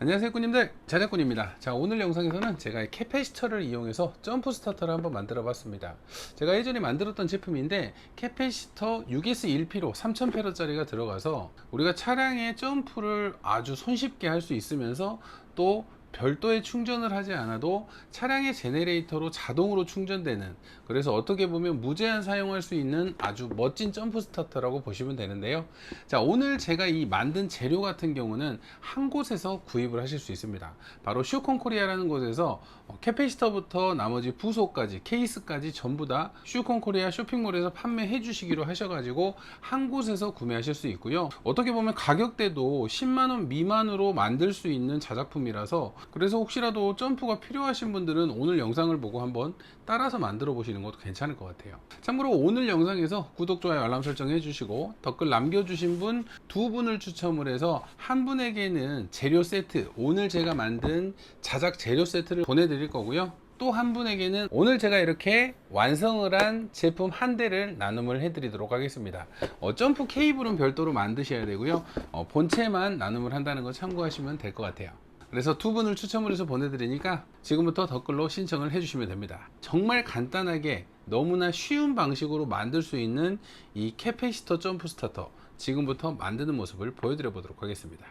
안녕하세요 꾸님들, 자작꾼입니다. 자, 오늘 영상에서는 제가 캐패시터를 이용해서 점프 스타터를 한번 만들어 봤습니다. 제가 예전에 만들었던 제품인데 캐패시터 6S1P로 3000페러 짜리가 들어가서 우리가 차량의 점프를 아주 손쉽게 할 수 있으면서 또 별도의 충전을 하지 않아도 차량의 제네레이터로 자동으로 충전되는, 그래서 어떻게 보면 무제한 사용할 수 있는 아주 멋진 점프 스타터라고 보시면 되는데요. 자, 오늘 제가 이 만든 재료 같은 경우는 한 곳에서 구입을 하실 수 있습니다. 바로 슈콘 코리아라는 곳에서 캐패시터부터 나머지 부속까지 케이스까지 전부 다 슈콘 코리아 쇼핑몰에서 판매해 주시기로 하셔가지고 한 곳에서 구매하실 수 있고요. 어떻게 보면 가격대도 10만원 미만으로 만들 수 있는 자작품이라서, 그래서 혹시라도 점프가 필요하신 분들은 오늘 영상을 보고 한번 따라서 만들어 보시는 것도 괜찮을 것 같아요. 참고로 오늘 영상에서 구독, 좋아요, 알람 설정 해주시고 댓글 남겨주신 분 2분을 추첨을 해서 한 분에게는 재료 세트, 오늘 제가 만든 자작 재료 세트를 보내드릴 거고요. 또 한 분에게는 오늘 제가 이렇게 완성을 한 제품 한 대를 나눔을 해드리도록 하겠습니다. 점프 케이블은 별도로 만드셔야 되고요. 본체만 나눔을 한다는 거 참고하시면 될 것 같아요. 그래서 2분을 추첨을 해서 보내드리니까 지금부터 댓글로 신청을 해주시면 됩니다. 정말 간단하게 너무나 쉬운 방식으로 만들 수 있는 이 캐패시터 점프 스타터, 지금부터 만드는 모습을 보여드려 보도록 하겠습니다.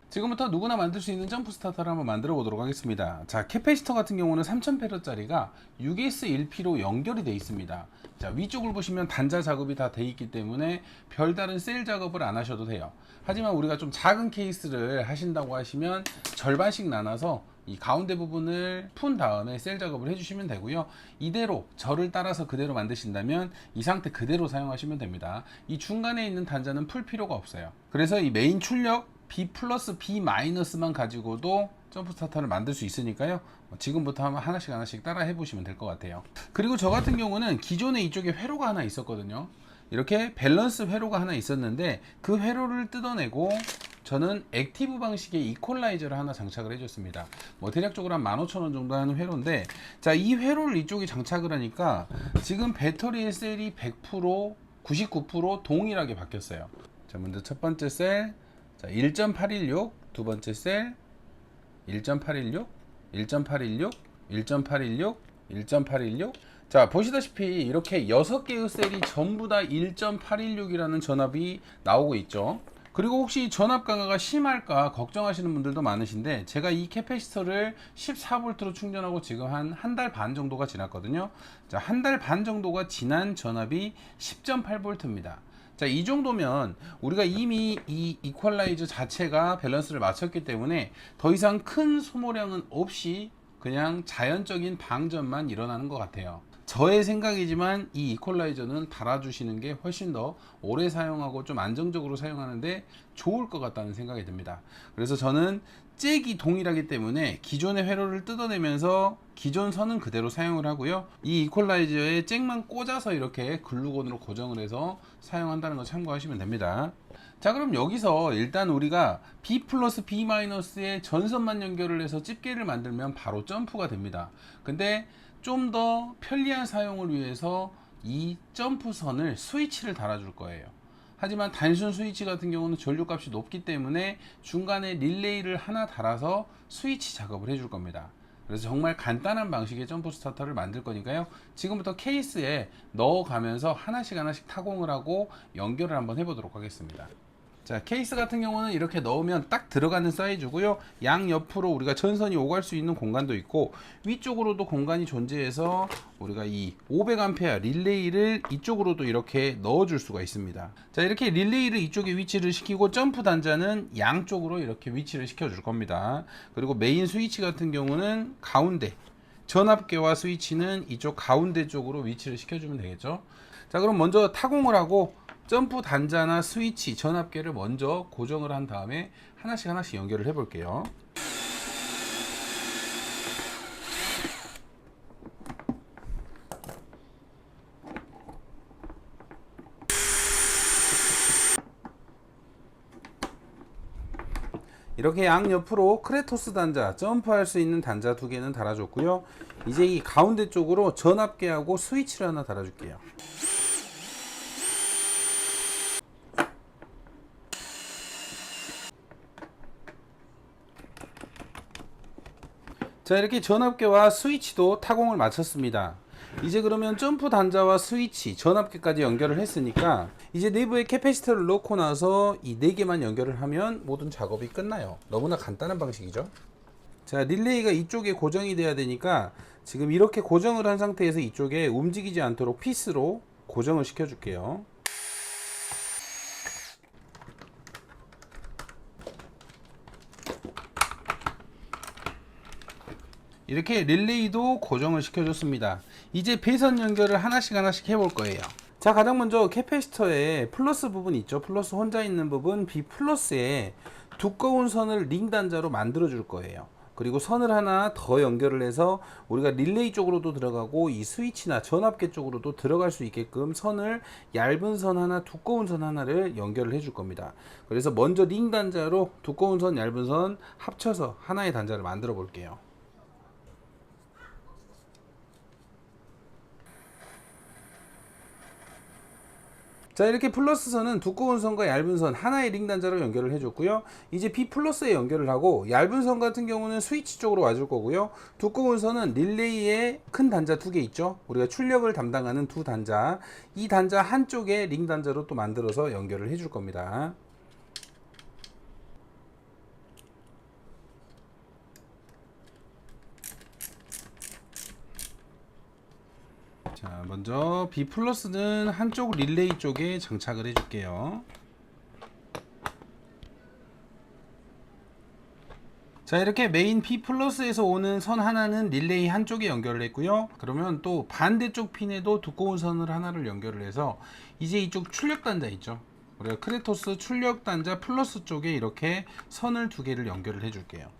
지금부터 누구나 만들 수 있는 점프 스타터를 한번 만들어 보도록 하겠습니다. 자, 캐패시터 같은 경우는 3000페러 짜리가 6S1P로 연결이 되어 있습니다. 자, 위쪽을 보시면 단자 작업이 다 되어 있기 때문에 별다른 셀 작업을 안 하셔도 돼요. 하지만 우리가 좀 작은 케이스를 하신다고 하시면 절반씩 나눠서 이 가운데 부분을 푼 다음에 셀 작업을 해주시면 되고요. 이대로 절을 따라서 그대로 만드신다면 이 상태 그대로 사용하시면 됩니다. 이 중간에 있는 단자는 풀 필요가 없어요. 그래서 이 메인 출력 B 플러스 B 마이너스만 가지고도 점프 스타터를 만들 수 있으니까요. 지금부터 한번 하나씩 따라 해보시면 될 것 같아요. 그리고 저 같은 경우는 기존에 이쪽에 회로가 하나 있었거든요. 이렇게 밸런스 회로가 하나 있었는데 그 회로를 뜯어내고 저는 액티브 방식의 이퀄라이저를 하나 장착을 해줬습니다. 뭐 대략적으로 한 15,000원 정도 하는 회로인데, 자, 이 회로를 이쪽에 장착을 하니까 지금 배터리의 셀이 100%, 99% 동일하게 바뀌었어요. 자, 먼저 첫 번째 셀, 자, 1.816, 두 번째 셀 1.816, 1.816, 1.816, 1.816. 자, 보시다시피 이렇게 6개의 셀이 전부 다 1.816이라는 전압이 나오고 있죠. 그리고 혹시 전압 강화가 심할까 걱정하시는 분들도 많으신데, 제가 이 캐패시터를 14V로 충전하고 지금 한 달 반 정도가 지났거든요. 자, 한 달 반 정도가 지난 전압이 10.8V입니다. 자, 이 정도면 우리가 이미 이 이퀄라이저 자체가 밸런스를 맞췄기 때문에 더 이상 큰 소모량은 없이 그냥 자연적인 방전만 일어나는 것 같아요. 저의 생각이지만 이 이퀄라이저는 달아주시는 게 훨씬 더 오래 사용하고 좀 안정적으로 사용하는데 좋을 것 같다는 생각이 듭니다. 그래서 저는 잭이 동일하기 때문에 기존의 회로를 뜯어내면서 기존 선은 그대로 사용을 하고요. 이 이퀄라이저에 잭만 꽂아서 이렇게 글루건으로 고정을 해서 사용한다는 거 참고하시면 됩니다. 자, 그럼 여기서 일단 우리가 B 플러스 B 마이너스의 전선만 연결을 해서 집게를 만들면 바로 점프가 됩니다. 근데 좀 더 편리한 사용을 위해서 이 점프선을 스위치를 달아줄 거예요. 하지만 단순 스위치 같은 경우는 전류값이 높기 때문에 중간에 릴레이를 하나 달아서 스위치 작업을 해줄 겁니다. 그래서 정말 간단한 방식의 점프 스타터를 만들 거니까요. 지금부터 케이스에 넣어가면서 하나씩 타공을 하고 연결을 한번 해보도록 하겠습니다. 자, 케이스 같은 경우는 이렇게 넣으면 딱 들어가는 사이즈고요. 양 옆으로 우리가 전선이 오갈 수 있는 공간도 있고, 위쪽으로도 공간이 존재해서 우리가 이 500A 릴레이를 이쪽으로도 이렇게 넣어줄 수가 있습니다. 자, 이렇게 릴레이를 이쪽에 위치를 시키고 점프 단자는 양쪽으로 이렇게 위치를 시켜줄 겁니다. 그리고 메인 스위치 같은 경우는 가운데, 전압계와 스위치는 이쪽 가운데 쪽으로 위치를 시켜주면 되겠죠. 자, 그럼 먼저 타공을 하고 점프 단자나 스위치, 전압계를 먼저 고정을 한 다음에 하나씩 연결을 해 볼게요. 이렇게 양옆으로 크레토스 단자, 점프할 수 있는 단자 2개는 달아줬고요. 이제 이 가운데 쪽으로 전압계하고 스위치를 하나 달아줄게요. 자, 이렇게 전압계와 스위치도 타공을 마쳤습니다. 이제 그러면 점프 단자와 스위치, 전압계까지 연결을 했으니까 이제 내부에 캐패시터를 넣고 나서 이 4개만 연결을 하면 모든 작업이 끝나요. 너무나 간단한 방식이죠. 자, 릴레이가 이쪽에 고정이 돼야 되니까 지금 이렇게 고정을 한 상태에서 이쪽에 움직이지 않도록 피스로 고정을 시켜 줄게요. 이렇게 릴레이도 고정을 시켜줬습니다. 이제 배선 연결을 하나씩 해볼 거예요. 자, 가장 먼저 캐패시터에 플러스 부분 있죠. 플러스 혼자 있는 부분 B 플러스에 두꺼운 선을 링 단자로 만들어 줄 거예요. 그리고 선을 하나 더 연결을 해서 우리가 릴레이 쪽으로도 들어가고 이 스위치나 전압계 쪽으로도 들어갈 수 있게끔 선을 얇은 선 하나, 두꺼운 선 하나를 연결을 해줄 겁니다. 그래서 먼저 링 단자로 두꺼운 선, 얇은 선 합쳐서 하나의 단자를 만들어 볼게요. 자, 이렇게 플러스 선은 두꺼운 선과 얇은 선 하나의 링 단자로 연결을 해줬고요. 이제 B 플러스에 연결을 하고 얇은 선 같은 경우는 스위치 쪽으로 와줄 거고요. 두꺼운 선은 릴레이에 큰 단자 2개 있죠. 우리가 출력을 담당하는 두 단자, 이 단자 한쪽에 링 단자로 또 만들어서 연결을 해줄 겁니다. 자, 먼저 B 플러스는 한쪽 릴레이 쪽에 장착을 해줄게요. 자, 이렇게 메인 B 플러스에서 오는 선 하나는 릴레이 한쪽에 연결을 했고요. 그러면 또 반대쪽 핀에도 두꺼운 선을 하나를 연결을 해서 이제 이쪽 출력 단자 있죠. 우리가 크레토스 출력 단자 플러스 쪽에 이렇게 선을 2개를 연결을 해줄게요.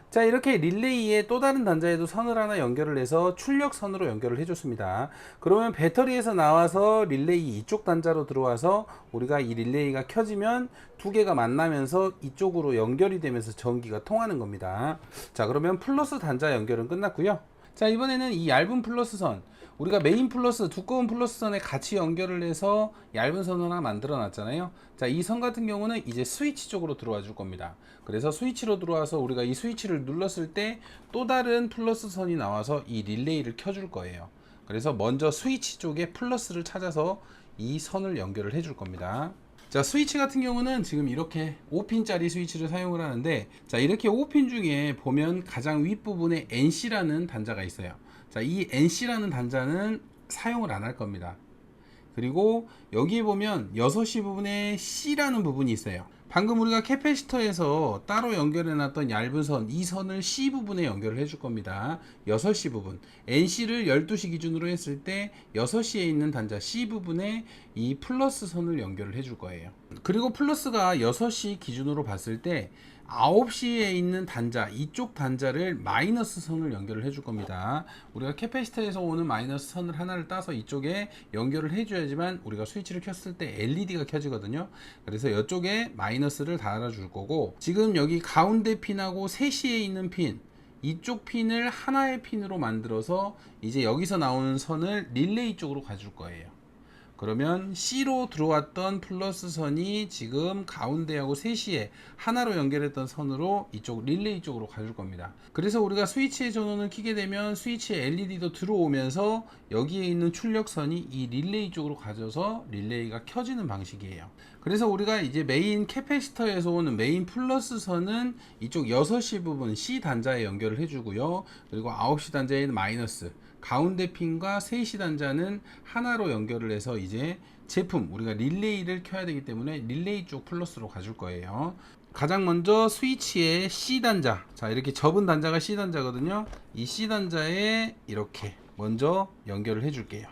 자, 이렇게 릴레이에 또 다른 단자에도 선을 하나 연결을 해서 출력선으로 연결을 해줬습니다. 그러면 배터리에서 나와서 릴레이 이쪽 단자로 들어와서 우리가 이 릴레이가 켜지면 2개가 만나면서 이쪽으로 연결이 되면서 전기가 통하는 겁니다. 자, 그러면 플러스 단자 연결은 끝났고요. 자, 이번에는 이 얇은 플러스 선, 우리가 메인 플러스 두꺼운 플러스 선에 같이 연결을 해서 얇은 선을 하나 만들어 놨잖아요. 자, 이 선 같은 경우는 이제 스위치 쪽으로 들어와 줄 겁니다. 그래서 스위치로 들어와서 우리가 이 스위치를 눌렀을 때 또 다른 플러스 선이 나와서 이 릴레이를 켜줄 거예요. 그래서 먼저 스위치 쪽에 플러스를 찾아서 이 선을 연결을 해줄 겁니다. 자, 스위치 같은 경우는 지금 이렇게 5핀짜리 스위치를 사용을 하는데, 자, 이렇게 5핀 중에 보면 가장 윗부분에 NC라는 단자가 있어요. 자, 이 NC라는 단자는 사용을 안 할 겁니다. 그리고 여기에 보면 6시 부분에 C라는 부분이 있어요. 방금 우리가 캐패시터에서 따로 연결해 놨던 얇은 선, 이 선을 C 부분에 연결을 해줄 겁니다. 6시 부분, NC를 12시 기준으로 했을 때 6시에 있는 단자 C 부분에 이 플러스 선을 연결을 해줄 거예요. 그리고 플러스가 6시 기준으로 봤을 때 9시에 있는 단자, 이쪽 단자를 마이너스 선을 연결을 해줄 겁니다. 우리가 캐패시터에서 오는 마이너스 선을 하나를 따서 이쪽에 연결을 해줘야지만 우리가 스위치를 켰을 때 LED가 켜지거든요. 그래서 이쪽에 마이너스를 달아줄 거고, 지금 여기 가운데 핀하고 3시에 있는 핀, 이쪽 핀을 하나의 핀으로 만들어서 이제 여기서 나오는 선을 릴레이 쪽으로 가줄 거예요. 그러면 C로 들어왔던 플러스 선이 지금 가운데하고 3시에 하나로 연결했던 선으로 이쪽 릴레이 쪽으로 가줄 겁니다. 그래서 우리가 스위치의 전원을 켜게 되면 스위치의 LED도 들어오면서 여기에 있는 출력선이 이 릴레이 쪽으로 가져서 릴레이가 켜지는 방식이에요. 그래서 우리가 이제 메인 캐패시터에서 오는 메인 플러스 선은 이쪽 6시 부분 C 단자에 연결을 해주고요. 그리고 9시 단자에는 마이너스, 가운데 핀과 3시 단자는 하나로 연결을 해서 이제 제품, 우리가 릴레이를 켜야 되기 때문에 릴레이 쪽 플러스로 가줄 거예요. 가장 먼저 스위치의 C 단자, 자, 이렇게 접은 단자가 C 단자거든요. 이 C 단자에 이렇게 먼저 연결을 해 줄게요.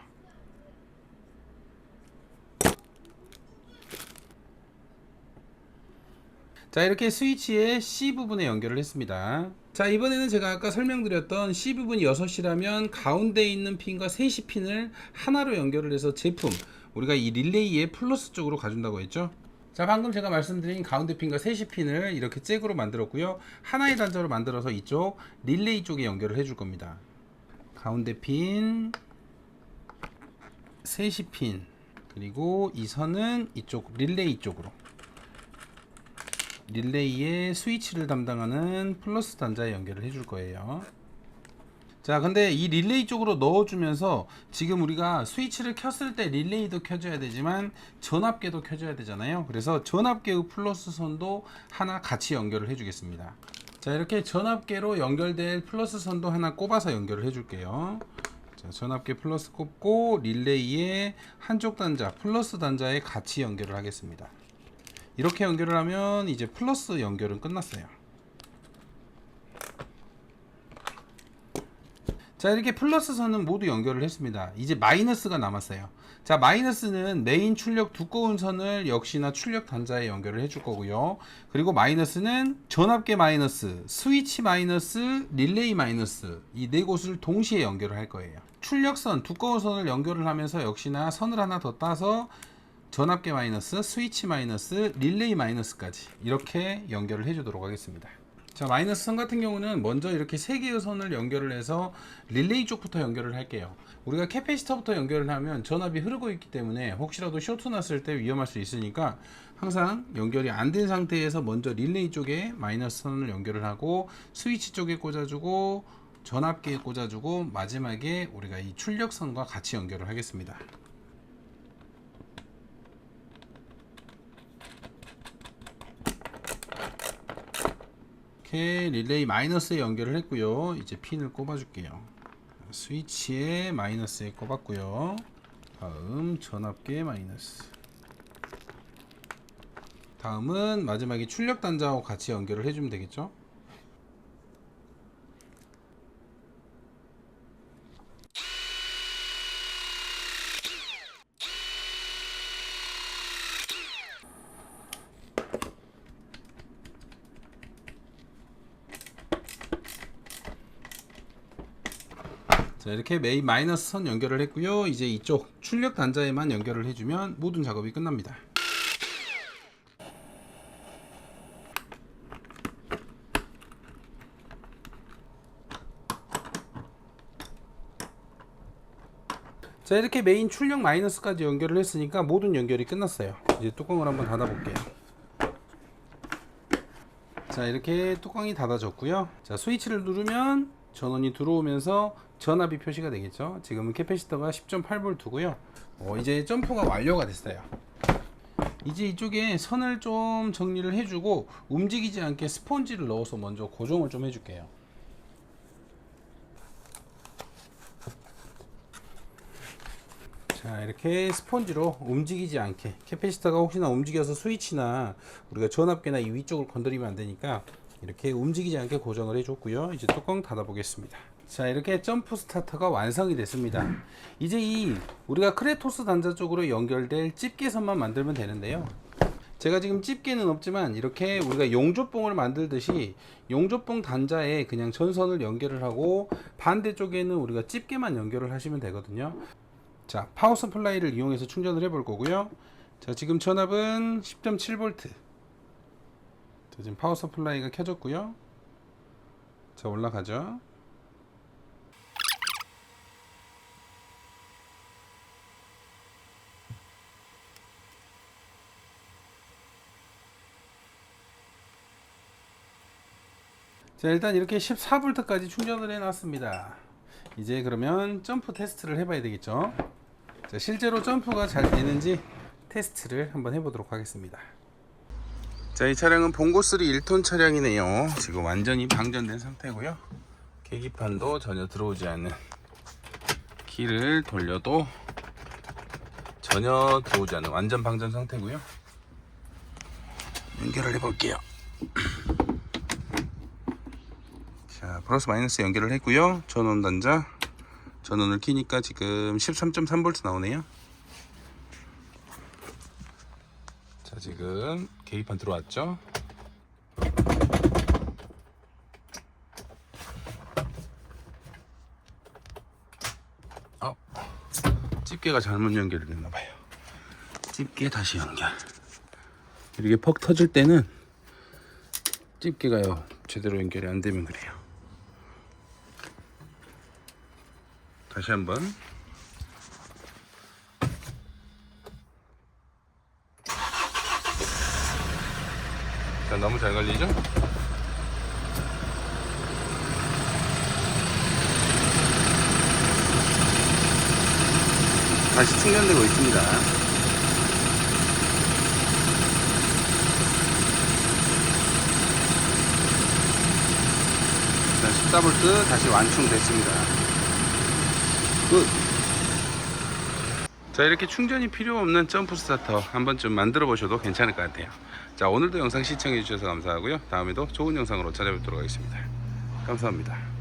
자, 이렇게 스위치의 C 부분에 연결을 했습니다. 자, 이번에는 제가 아까 설명드렸던 C 부분이 6시라면 가운데 있는 핀과 3시 핀을 하나로 연결을 해서 제품, 우리가 이 릴레이의 플러스 쪽으로 가준다고 했죠. 자, 방금 제가 말씀드린 가운데 핀과 세시 핀을 이렇게 잭으로 만들었고요. 하나의 단자로 만들어서 이쪽 릴레이 쪽에 연결을 해줄 겁니다. 가운데 핀, 세시 핀, 그리고 이 선은 이쪽 릴레이 쪽으로, 릴레이의 스위치를 담당하는 플러스 단자에 연결을 해줄 거예요. 자, 근데 이 릴레이 쪽으로 넣어주면서 지금 우리가 스위치를 켰을 때 릴레이도 켜줘야 되지만 전압계도 켜줘야 되잖아요. 그래서 전압계의 플러스 선도 하나 같이 연결을 해주겠습니다. 자, 이렇게 전압계로 연결될 플러스 선도 하나 꼽아서 연결을 해줄게요. 자, 전압계 플러스 꼽고 릴레이의 한쪽 단자 플러스 단자에 같이 연결을 하겠습니다. 이렇게 연결을 하면 이제 플러스 연결은 끝났어요. 자, 이렇게 플러스 선은 모두 연결을 했습니다. 이제 마이너스가 남았어요. 자, 마이너스는 메인 출력 두꺼운 선을 역시나 출력 단자에 연결을 해줄 거고요. 그리고 마이너스는 전압계 마이너스, 스위치 마이너스, 릴레이 마이너스 이 네 곳을 동시에 연결을 할 거예요. 출력선, 두꺼운 선을 연결을 하면서 역시나 선을 하나 더 따서 전압계 마이너스, 스위치 마이너스, 릴레이 마이너스까지 이렇게 연결을 해주도록 하겠습니다. 자, 마이너스 선 같은 경우는 먼저 이렇게 세 개의 선을 연결을 해서 릴레이 쪽부터 연결을 할게요. 우리가 캐패시터부터 연결을 하면 전압이 흐르고 있기 때문에 혹시라도 쇼트 났을 때 위험할 수 있으니까 항상 연결이 안 된 상태에서 먼저 릴레이 쪽에 마이너스 선을 연결을 하고 스위치 쪽에 꽂아주고 전압계에 꽂아주고 마지막에 우리가 이 출력선과 같이 연결을 하겠습니다. 이렇게 릴레이 마이너스에 연결을 했고요. 이제 핀을 꼽아 줄게요. 스위치에 마이너스에 꼽았고요. 다음 전압계 마이너스, 다음은 마지막에 출력 단자하고 같이 연결을 해주면 되겠죠. 자, 이렇게 메인 마이너스 선 연결을 했고요. 이제 이쪽 출력 단자에만 연결을 해주면 모든 작업이 끝납니다. 자, 이렇게 메인 출력 마이너스까지 연결을 했으니까 모든 연결이 끝났어요. 이제 뚜껑을 한번 닫아 볼게요. 자, 이렇게 뚜껑이 닫아졌고요. 자, 스위치를 누르면 전원이 들어오면서 전압이 표시가 되겠죠. 지금은 캐패시터가 10.8V고요. 이제 점프가 완료가 됐어요. 이제 이쪽에 선을 좀 정리를 해주고 움직이지 않게 스펀지를 넣어서 먼저 고정을 좀 해줄게요. 자, 이렇게 스펀지로 움직이지 않게, 캐패시터가 혹시나 움직여서 스위치나 우리가 전압계나 이 위쪽을 건드리면 안 되니까 이렇게 움직이지 않게 고정을 해줬고요. 이제 뚜껑 닫아 보겠습니다. 자, 이렇게 점프 스타터가 완성이 됐습니다. 이제 우리가 크레토스 단자 쪽으로 연결될 집게선만 만들면 되는데요. 제가 지금 집게는 없지만 이렇게 우리가 용접봉을 만들듯이 용접봉 단자에 그냥 전선을 연결을 하고 반대쪽에는 우리가 집게만 연결을 하시면 되거든요. 자, 파워 서플라이를 이용해서 충전을 해 볼 거고요. 자, 지금 전압은 10.7V. 자, 지금 파워 서플라이가 켜졌고요. 자, 올라가죠. 자, 일단 이렇게 14V까지 충전을 해 놨습니다. 이제 그러면 점프 테스트를 해봐야 되겠죠. 자, 실제로 점프가 잘 되는지 테스트를 한번 해보도록 하겠습니다. 자, 이 차량은 봉고3 1톤 차량이네요. 지금 완전히 방전된 상태고요. 계기판도 전혀 들어오지 않는, 키를 돌려도 전혀 들어오지 않는 완전 방전 상태고요. 연결을 해볼게요. 자, 플러스 마이너스 연결을 했고요. 전원 단자, 전원을 키니까 지금 13.3V 나오네요. 자, 지금 계기판 들어왔죠. 집게가 잘못 연결이 됐나봐요. 집게 다시 연결. 이렇게 퍽 터질 때는 집게가요 제대로 연결이 안 되면 그래요. 다시 한번. 자, 너무 잘 걸리죠? 다시 충전되고 있습니다. 자, 14V 다시 완충됐습니다. 굿. 자, 이렇게 충전이 필요 없는 점프 스타터 한 번쯤 만들어 보셔도 괜찮을 것 같아요. 자, 오늘도 영상 시청해 주셔서 감사하고요. 다음에도 좋은 영상으로 찾아뵙도록 하겠습니다. 감사합니다.